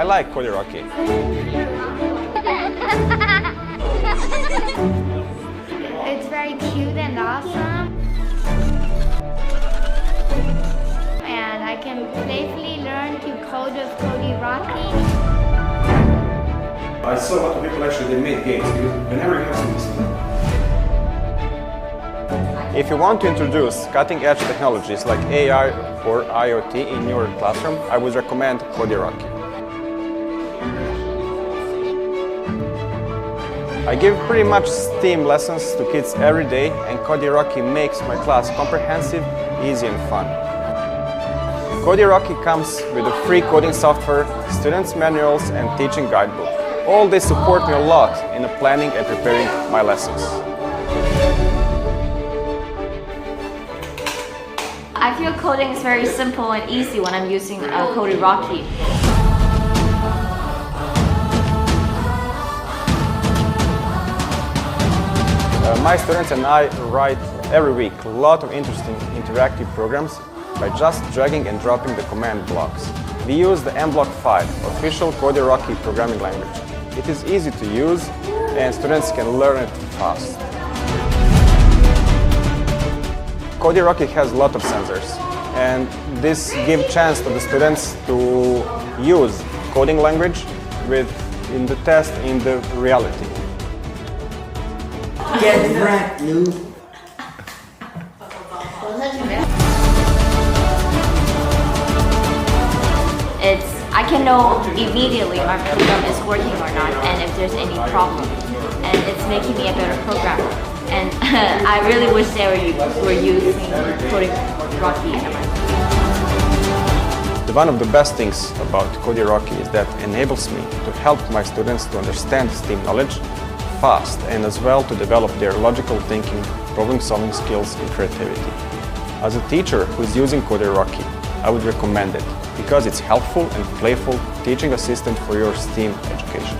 like Codey Rocky. It's very cute and awesome. And I can playfully learn to code with Codey Rocky. I saw a lot of people actually, they made games, because whenever you have something. If you want to introduce cutting-edge technologies like AI or IoT in your classroom, I would recommend Codey Rocky. I give pretty much STEAM lessons to kids every day, and Codey Rocky makes my class comprehensive, easy and fun. Codey Rocky comes with a free coding software, students' manuals and teaching guidebook. All this support me a lot in planning and preparing my lessons. I feel coding is very simple and easy when I'm using Codey Rocky. My students and I write every week a lot of interesting interactive programs by just dragging and dropping the command blocks. We use the Makeblock Codey, official Codey Rocky programming language. It is easy to use and students can learn it fast. Codey Rocky has a lot of sensors, and this gives chance to the students to use coding language in the test in the reality. Get wrecked, noob. I can know immediately my program is working or not, and if there's any problem, and it's making me a better programmer. And I really wish they were using Codey Rocky. One of the best things about Codey Rocky is that it enables me to help my students to understand STEAM knowledge fast, and as well to develop their logical thinking, problem-solving skills and creativity. As a teacher who is using Codey Rocky, I would recommend it because it's helpful and playful teaching assistant for your STEAM education.